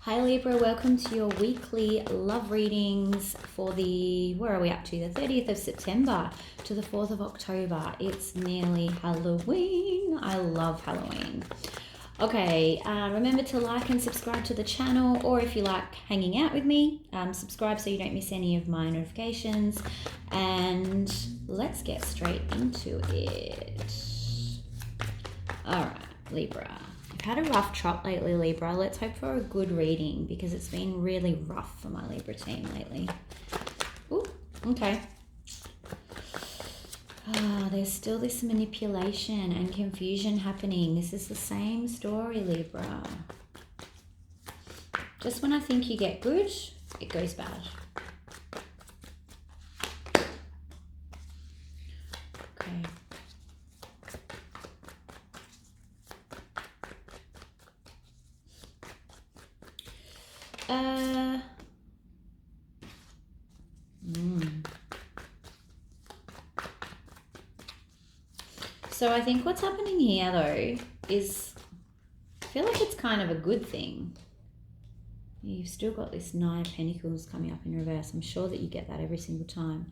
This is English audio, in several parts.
Hi Libra, welcome to your weekly love readings for where are we up to? The 30th of September to the 4th of October. It's nearly Halloween. I love Halloween. Okay, remember to like and subscribe to the channel, or if you like hanging out with me, subscribe so you don't miss any of my notifications. And let's get straight into it. All right, Libra. I've had a rough trot lately, Libra. Let's hope for a good reading because it's been really rough for my Libra team lately. Ooh, okay. There's still this manipulation and confusion happening. This is the same story, Libra. Just when I think you get good, it goes bad. Okay. So I think what's happening here though is I feel like it's kind of a good thing. You've still got this Nine of Pentacles coming up in reverse. I'm sure that you get that every single time.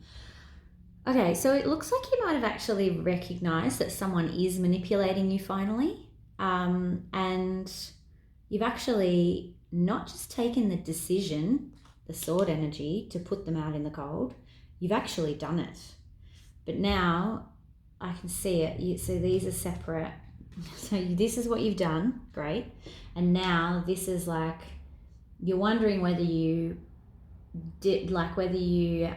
Okay, so it looks like you might have actually recognized that someone is manipulating you finally. And you've actually not just taken the decision, the sword energy, to put them out in the cold. You've actually done it. But now I can see it. So these are separate. So this is what you've done. Great. And now this is like, you're wondering whether you did, like whether you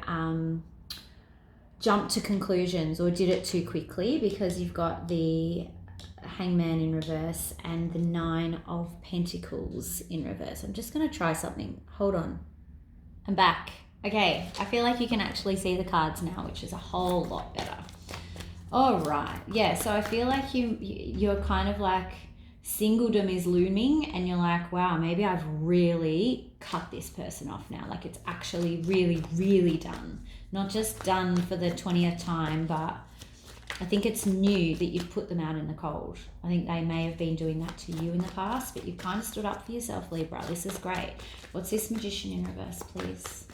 jumped to conclusions or did it too quickly, because you've got the Hangman in reverse and the Nine of Pentacles in reverse. I'm just going to try something. Hold on. I'm back. Okay. I feel like you can actually see the cards now, which is a whole lot better. All right. Yeah. So I feel like you're kind of like singledom is looming and you're like, wow, maybe I've really cut this person off now. Like it's actually really, really done. Not just done for the 20th time, but I think it's new that you've put them out in the cold. I think they may have been doing that to you in the past, but you've kind of stood up for yourself, Libra. This is great. What's this Magician in reverse, please?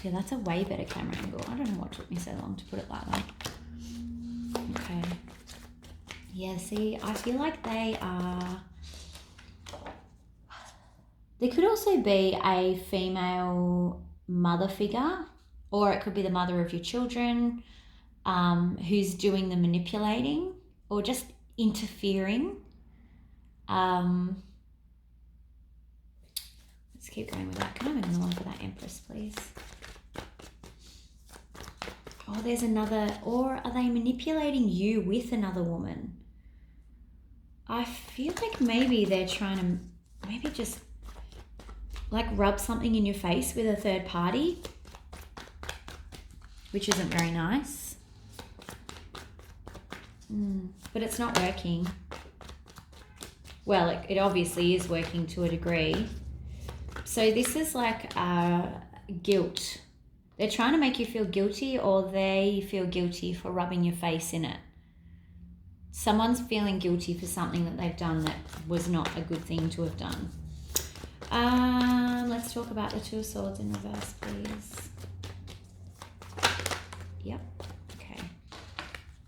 Yeah, that's a way better camera angle. I don't know what took me so long to put it that way. Okay. Yeah, see, I feel like they could also be a female mother figure, or it could be the mother of your children who's doing the manipulating or just interfering. Let's keep going with that. Can I have another one for that Empress, please? Oh, there's another, or are they manipulating you with another woman? I feel like maybe they're trying to maybe just like rub something in your face with a third party, which isn't very nice. But it's not working. Well, it obviously is working to a degree. So this is like guilt. They're trying to make you feel guilty, or they feel guilty for rubbing your face in it. Someone's feeling guilty for something that they've done that was not a good thing to have done. Let's talk about the Two of Swords in reverse, please. Yep. Okay.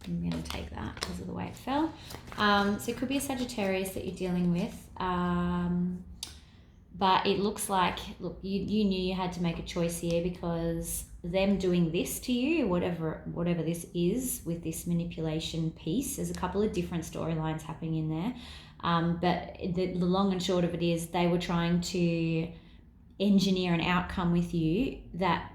I'm going to take that because of the way it fell. So it could be a Sagittarius that you're dealing with. But it looks like, look, you knew you had to make a choice here, because them doing this to you, whatever this is with this manipulation piece, there's a couple of different storylines happening in there. But the long and short of it is they were trying to engineer an outcome with you that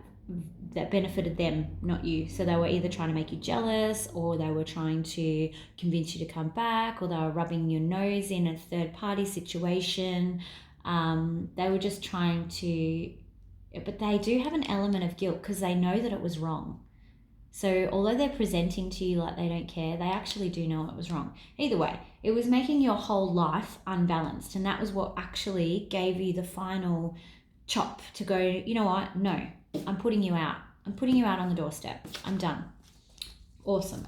benefited them, not you. So they were either trying to make you jealous, or they were trying to convince you to come back, or they were rubbing your nose in a third party situation. They were just trying to, but they do have an element of guilt because they know that it was wrong. So although they're presenting to you like they don't care, they actually do know it was wrong. Either way, it was making your whole life unbalanced, and that was what actually gave you the final chop to go, you know what, no, I'm putting you out. I'm putting you out on the doorstep. I'm done. Awesome.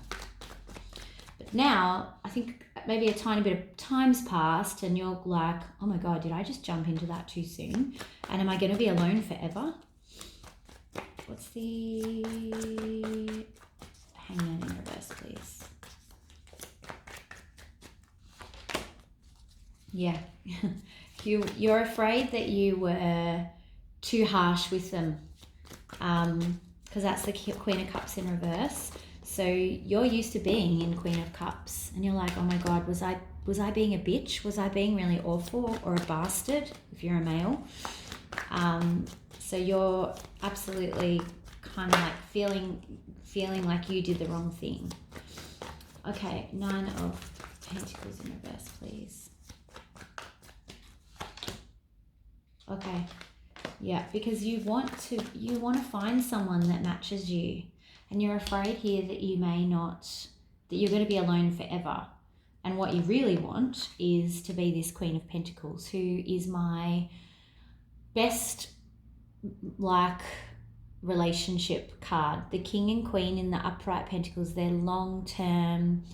But now I think maybe a tiny bit of time's passed and you're like, oh my God, did I just jump into that too soon? And am I going to be alone forever? What's the Hangman in reverse, please? Yeah. You're afraid that you were too harsh with them, because that's the Queen of Cups in reverse. So you're used to being in Queen of Cups and you're like, oh my God, was I being a bitch? Was I being really awful or a bastard if you're a male? So you're absolutely kind of like feeling like you did the wrong thing. Okay, 9 of Pentacles in reverse, please. Okay, yeah, because you want to find someone that matches you, and you're afraid here that you're going to be alone forever. And what you really want is to be this Queen of Pentacles, who is my best relationship card. The King and Queen in the upright Pentacles, they're long-term,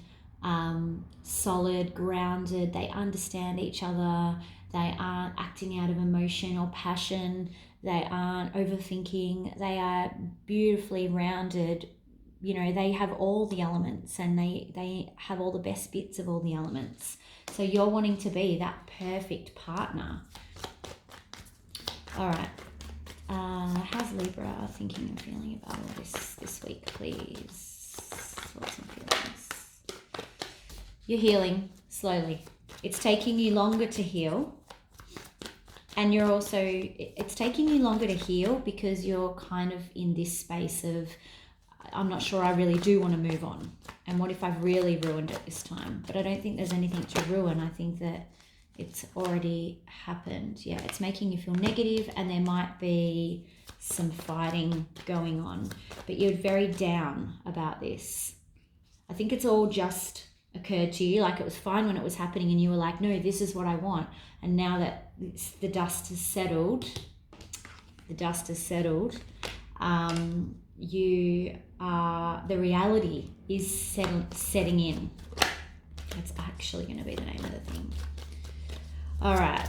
solid, grounded, they understand each other, they aren't acting out of emotion or passion, they aren't overthinking, they are beautifully rounded. You know, they have all the elements and they have all the best bits of all the elements. So you're wanting to be that perfect partner. All right. How's Libra thinking and feeling about all this week, please? What's some feelings? You're healing slowly. It's taking you longer to heal. And you're also, it's taking you longer to heal because you're kind of in this space of, I'm not sure I really do want to move on. And what if I've really ruined it this time? But I don't think there's anything to ruin. I think that it's already happened. Yeah, it's making you feel negative and there might be some fighting going on. But you're very down about this. I think it's all just occurred to you. Like it was fine when it was happening and you were like, no, this is what I want. And now that the dust has settled, the reality is setting in. That's actually going to be the name of the thing. All right,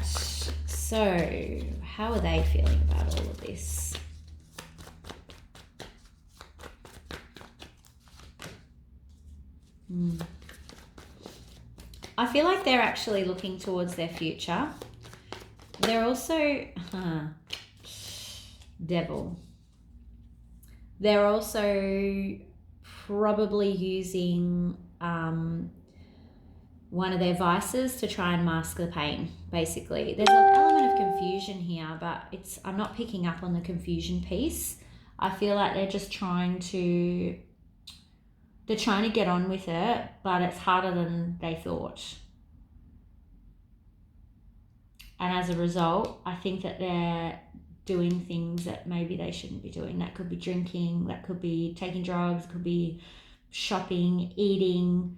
so how are they feeling about all of this? I feel like they're actually looking towards their future. They're also, Devil. They're also probably using one of their vices to try and mask the pain, basically. There's an element of confusion here, but I'm not picking up on the confusion piece. I feel like they're just trying to get on with it, but it's harder than they thought. And as a result, I think that they're doing things that maybe they shouldn't be doing. That could be drinking, that could be taking drugs, it could be shopping, eating,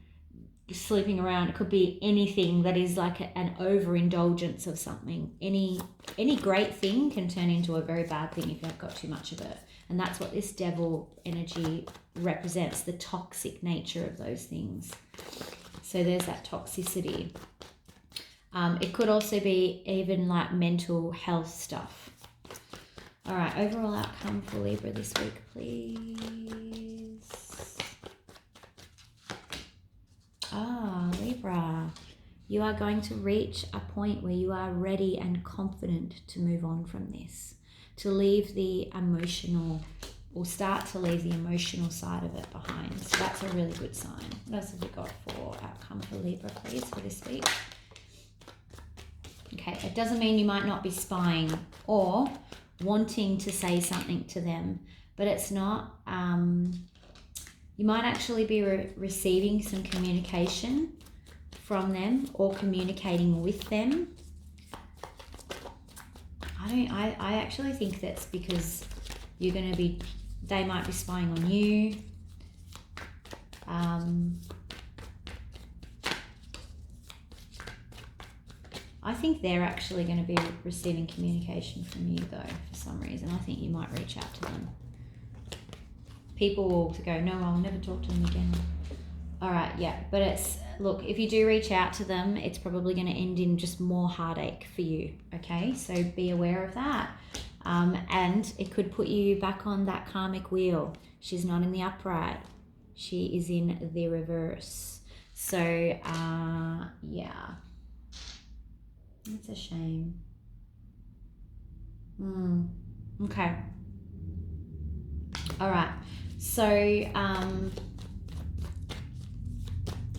sleeping around. It could be anything that is like an overindulgence of something. Any great thing can turn into a very bad thing if you've got too much of it. And that's what this Devil energy represents, the toxic nature of those things. So there's that toxicity. It could also be even like mental health stuff. All right, overall outcome for Libra this week, please. Libra, you are going to reach a point where you are ready and confident to move on from this, to leave the emotional, or start to leave the emotional side of it behind. So that's a really good sign. What else have we got for outcome for Libra, please, for this week? Okay, it doesn't mean you might not be spying or wanting to say something to them, but it's not, you might actually be receiving some communication from them or communicating with them. I actually think that's because you're going to be, they might be spying on you. I think they're actually going to be receiving communication from you though, for some reason. I think you might reach out to them. People will go, no, I'll never talk to them again. All right, yeah. But it's, look, if you do reach out to them, it's probably going to end in just more heartache for you, okay? So be aware of that. And it could put you back on that karmic wheel. She's not in the upright. She is in the reverse. So, yeah. It's a shame. Okay. All right. So,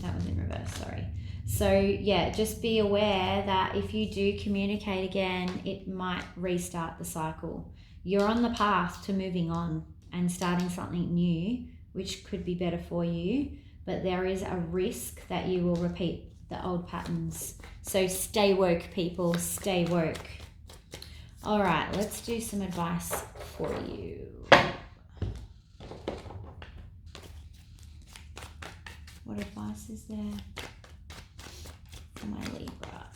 that was in reverse, sorry. So yeah, just be aware that if you do communicate again, it might restart the cycle. You're on the path to moving on and starting something new, which could be better for you, but there is a risk that you will repeat the old patterns. So stay woke, people, stay woke. All right, let's do some advice for you. What advice is there for my Libra?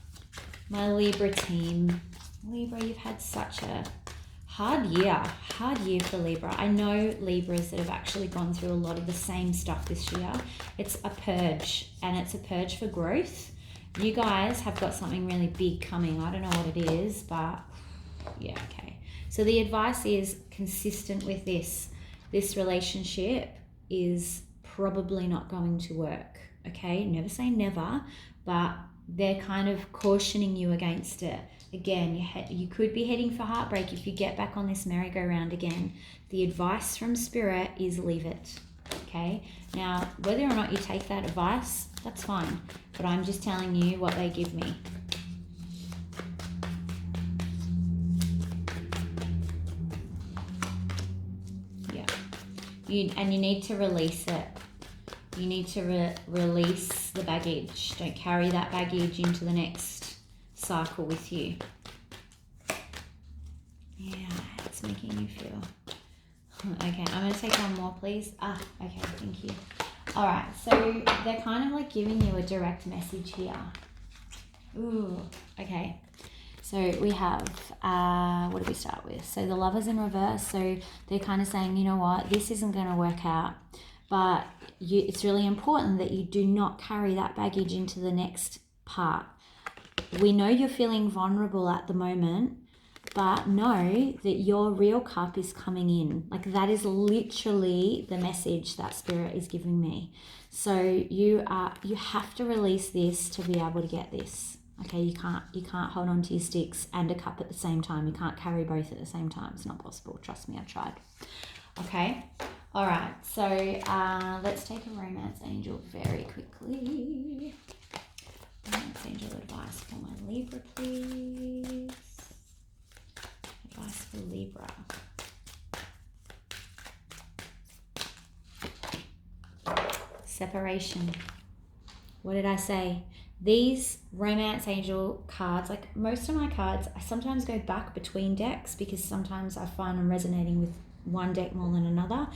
My Libra team. Libra, you've had such a hard year for Libra. I know Libras that have actually gone through a lot of the same stuff this year. It's a purge, and it's a purge for growth. You guys have got something really big coming. I don't know what it is, but yeah, okay. So the advice is consistent with this. This relationship is probably not going to work, okay? Never say never, but they're kind of cautioning you against it. Again, you could be heading for heartbreak if you get back on this merry-go-round again. The advice from Spirit is leave it, okay? Now, whether or not you take that advice, that's fine, but I'm just telling you what they give me. Yeah. And you need to release it. You need to release the baggage. Don't carry that baggage into the next cycle with you. Yeah, it's making you feel. Okay, I'm going to take one more, please. Okay, thank you. All right, so they're kind of like giving you a direct message here. Ooh, okay. So we have, what do we start with? So the Lover's in reverse. So they're kind of saying, you know what, this isn't going to work out. But it's really important that you do not carry that baggage into the next part. We know you're feeling vulnerable at the moment, but know that your real cup is coming in. Like, that is literally the message that Spirit is giving me. So you have to release this to be able to get this. Okay, you can't hold on to your sticks and a cup at the same time. You can't carry both at the same time. It's not possible. Trust me, I've tried. Okay. All right, so let's take a romance angel very quickly. Romance angel advice for my Libra, please. Advice for Libra. Separation. What did I say? These romance angel cards, like most of my cards, I sometimes go back between decks because sometimes I find I'm resonating with one deck more than another.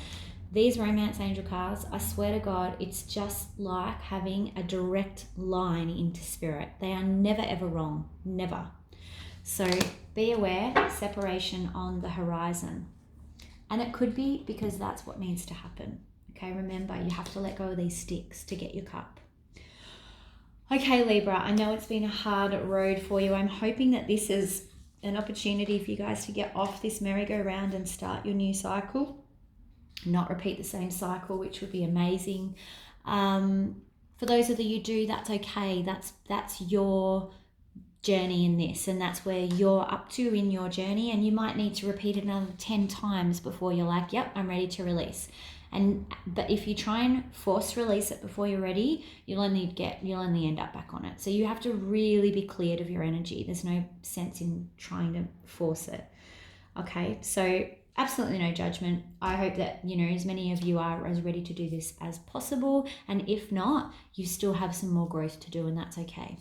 These romance angel cards, I swear to God, it's just like having a direct line into Spirit. They are never ever wrong, never. So be aware, separation on the horizon. And it could be because that's what needs to happen. Okay, remember, you have to let go of these sticks to get your cup. Okay, Libra, I know it's been a hard road for you. I'm hoping that this is an opportunity for you guys to get off this merry-go-round and start your new cycle. Not repeat the same cycle, which would be amazing. For those of you who do, that's okay. That's your journey in this, and that's where you're up to in your journey, and you might need to repeat it another 10 times before you're like, yep, I'm ready to release. But if you try and force release it before you're ready, you'll only end up back on it. So you have to really be cleared of your energy. There's no sense in trying to force it. Okay, so absolutely no judgment. I hope that, as many of you are as ready to do this as possible. And if not, you still have some more growth to do, and that's okay.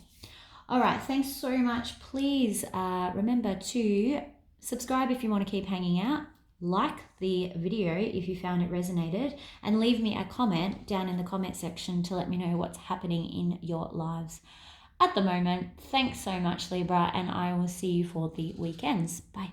All right, thanks so much. Please remember to subscribe if you want to keep hanging out. Like the video if you found it resonated, and leave me a comment down in the comment section to let me know what's happening in your lives at the moment. Thanks so much, Libra, and I will see you for the weekends. Bye.